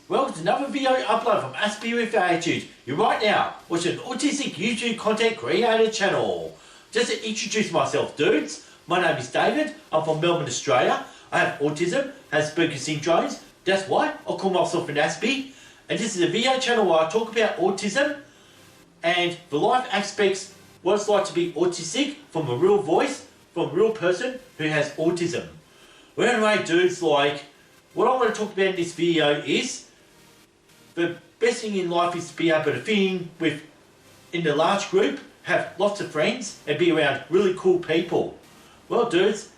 Welcome to another video upload from Aspie with Attitude. You're right now watching an Autistic YouTube content creator channel. Just to introduce myself, dudes, my name is David, I'm from Melbourne, Australia. I have autism, Asperger's syndrome, that's why I call myself an Aspie. And this is a video channel where I talk about autism and the life aspects, what it's like to be autistic from a real voice, from a real person who has autism. Well, anyway, dudes, what I want to talk about in this video is the best thing in life is to be able to fit in a large group, have lots of friends, and be around really cool people. Well, dudes,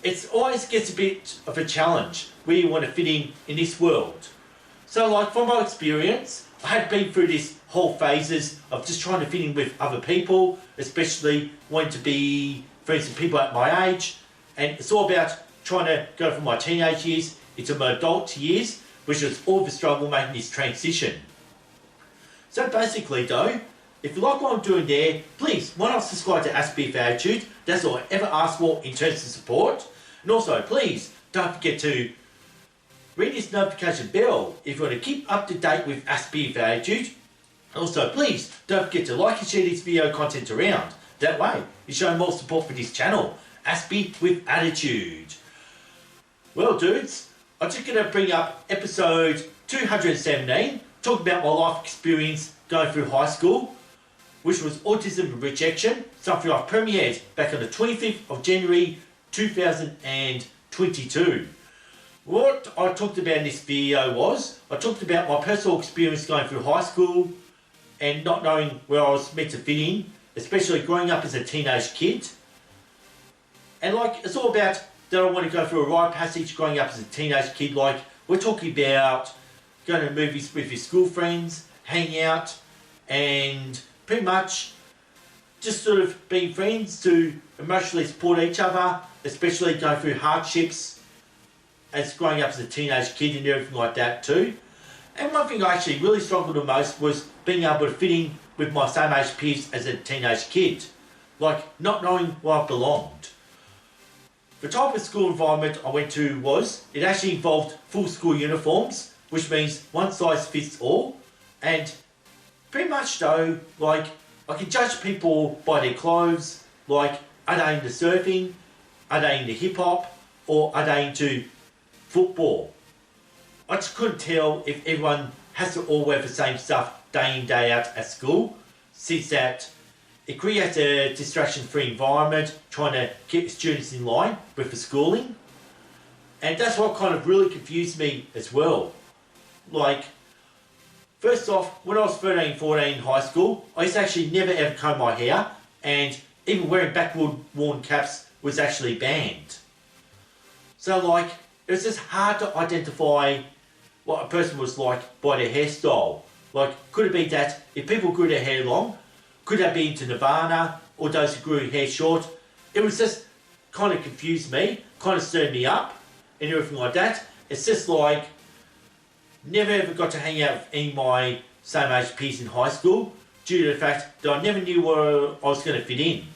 it always gets a bit of a challenge where you want to fit in this world. So, from my experience, I had been through this whole phases of just trying to fit in with other people, especially wanting to be friends with people at my age, and it's all about trying to go from my teenage years into my adult years, which was all the struggle making this transition. So basically though, if you like what I'm doing there, please, why not subscribe to Aspie for Attitude? That's all I ever ask for in terms of support. And also, please, don't forget to ring this notification bell if you want to keep up to date with Aspie for Attitude. Also, please, don't forget to like and share this video content around. That way, you show more support for this channel, Aspie with Attitude. Well, dudes, I'm just going to bring up episode 217, talk about my life experience going through high school, which was Autism and Rejection, something I premiered back on the 25th of January 2022. What I talked about in this video was, I talked about my personal experience going through high school and not knowing where I was meant to fit in, especially growing up as a teenage kid. And it's all about that I want to go through a rite passage growing up as a teenage kid. We're talking about going to movies with your school friends, hanging out, and pretty much just sort of being friends to emotionally support each other, especially going through hardships as growing up as a teenage kid and everything like that too. And one thing I actually really struggled the most was being able to fit in with my same age peers as a teenage kid. Not knowing where I belonged. The type of school environment I went to it actually involved full school uniforms, which means one size fits all. And pretty much though, I can judge people by their clothes, are they into surfing, are they into hip hop, or are they into football? I just couldn't tell if everyone has to all wear the same stuff day in, day out at school, since that it creates a distraction-free environment, trying to keep students in line with the schooling. And that's what kind of really confused me as well. First off, when I was 13, 14 in high school, I used to actually never ever comb my hair, and even wearing backward worn caps was actually banned. So it was just hard to identify what a person was like by their hairstyle. Could it be that if people grew their hair long, could they be into Nirvana, or those who grew hair short? It was just kind of confused me, kind of stirred me up, and everything like that. It's just never ever got to hang out with any of my same age peers in high school, due to the fact that I never knew where I was going to fit in.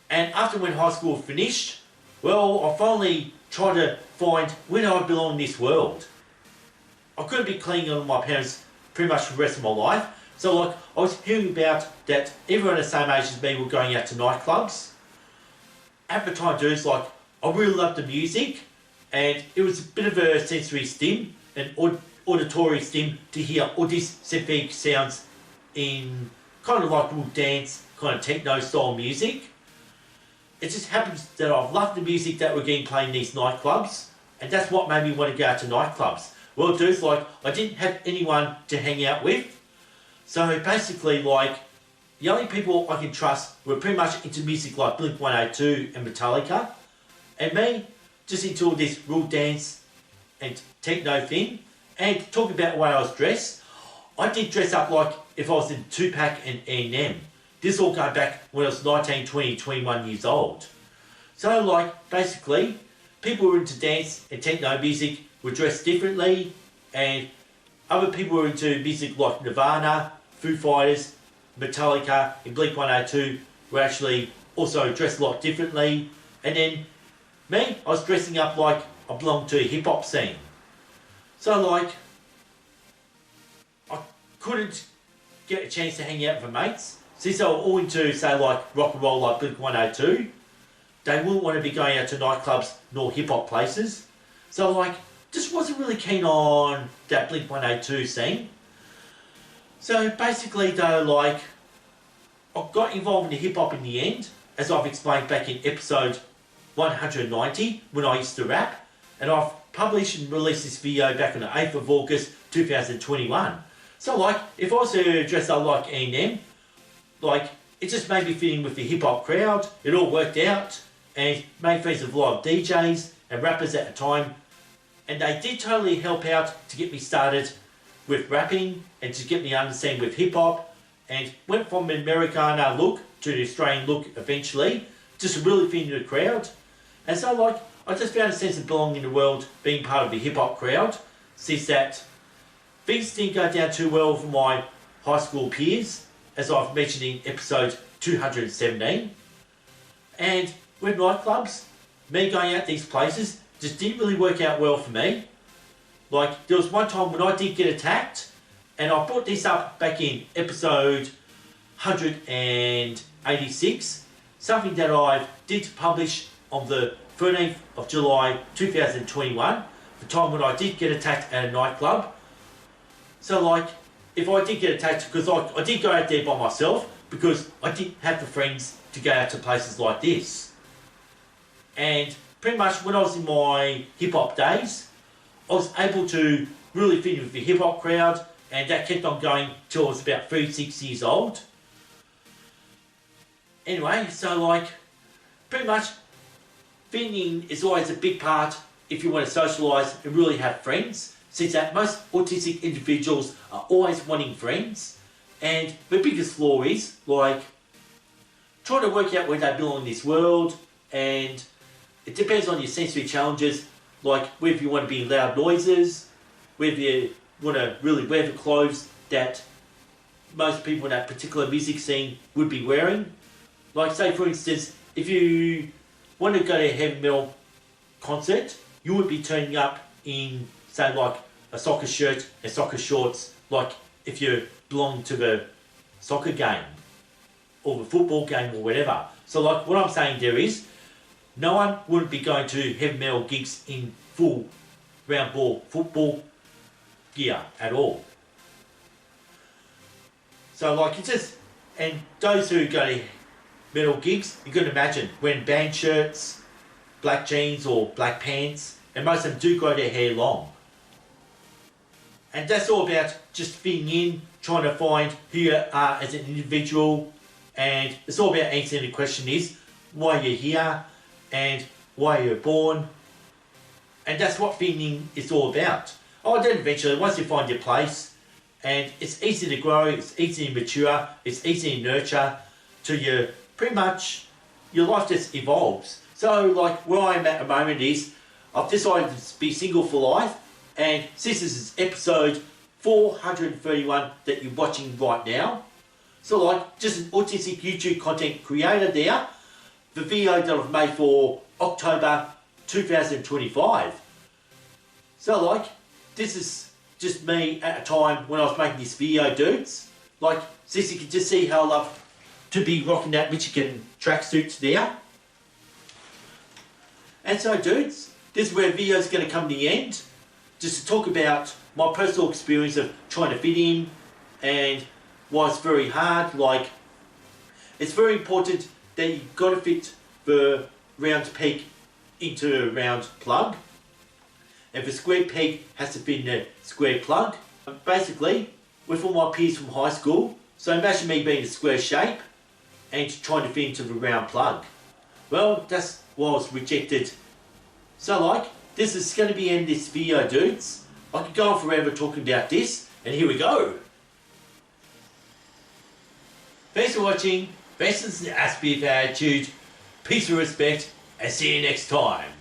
And after when high school finished, well, I finally tried to find where do I belong in this world. I couldn't be clinging on to my parents pretty much for the rest of my life. So I was hearing about that everyone the same age as me were going out to nightclubs. At the time, dudes, I really loved the music, and it was a bit of a sensory stim, an auditory stim to hear all these symphonic sounds in kind of real dance, kind of techno style music. It just happens that I loved the music that were getting played in these nightclubs, and that's what made me want to go out to nightclubs. Well, dudes, I didn't have anyone to hang out with. So basically, the only people I can trust were pretty much into music like Blink-182 and Metallica. And me, just into all this real dance and techno thing. And talking about the way I was dressed, I did dress up like if I was in Tupac and Eminem. This all going back when I was 19, 20, 21 years old. So basically, people who were into dance and techno music were dressed differently, and other people who were into music like Nirvana, Foo Fighters, Metallica and Blink-182 were actually also dressed a lot differently. And then me, I was dressing up like I belonged to a hip hop scene. So couldn't get a chance to hang out with my mates, since they were all into, say, like rock and roll, like Blink-182, they wouldn't want to be going out to nightclubs nor hip-hop places. So, like, just wasn't really keen on that Blink-182 scene. So, basically, though, like, I got involved in the hip-hop in the end, as I've explained back in episode 190, when I used to rap. And I've published and released this video back on the 8th of August 2021. So, like, if I was to dress up like Eminem, like, it just made me fit in with the hip-hop crowd. It all worked out, and made friends with a lot of DJs and rappers at the time. And they did totally help out to get me started with rapping and to get me understanding with hip-hop. And went from an Americana look to the Australian look eventually, just to really fit into the crowd. And so, like, I just found a sense of belonging in the world being part of the hip-hop crowd, since that things didn't go down too well for my high school peers, as I've mentioned in episode 217. And with nightclubs, me going out these places just didn't really work out well for me. Like, there was one time when I did get attacked, and I brought this up back in episode 186, something that I did publish on the 13th of July 2021, the time when I did get attacked at a nightclub. So, like, if I did get attacked, because I did go out there by myself, because I didn't have the friends to go out to places like this. And pretty much when I was in my hip-hop days, I was able to really fit in with the hip-hop crowd, and that kept on going till I was about 36 years old. Anyway, so, like, pretty much fitting in is always a big part if you want to socialise and really have friends, since that most autistic individuals are always wanting friends. And the biggest flaw is, like, trying to work out where they belong in this world, and it depends on your sensory challenges, like whether you want to be in loud noises, whether you want to really wear the clothes that most people in that particular music scene would be wearing. Like, say for instance, if you want to go to a heavy metal concert, you would be turning up in, say, like a soccer shirt and soccer shorts, like if you belong to the soccer game or the football game or whatever. So, like, what I'm saying there is, no one wouldn't be going to heavy metal gigs in full round ball football gear at all. So, like, it's just, and those who go to metal gigs, you can imagine wearing band shirts, black jeans or black pants, and most of them do grow their hair long. And that's all about just fitting in, trying to find who you are as an individual, and it's all about answering the question is, why you're here, and why you're born, and that's what fitting in is all about. Oh, then eventually, once you find your place, and it's easy to grow, it's easy to mature, it's easy to nurture, till you pretty much, your life just evolves. So, like, where I'm at the moment is, I've decided to be single for life, and since this is episode 431 that you're watching right now, so, like, just an autistic YouTube content creator there, the video that I've made for October 2025. So, like, this is just me at a time when I was making this video, dudes. Like, since you can just see how I love to be rocking that Michigan tracksuits there. And so, dudes, this is where the video is going to come to the end, just to talk about my personal experience of trying to fit in and why it's very hard. Like, it's very important that you've got to fit the round peg into a round plug, and the square peg has to fit in a square plug. Basically, with all my peers from high school, so imagine me being a square shape and trying to fit into the round plug. Well, that's why I was rejected. So, like, this is going to be the end of this video, dudes. I could go on forever talking about this, and here we go. Thanks for watching. Thanks to the Aspie of attitude. Peace and respect, and see you next time.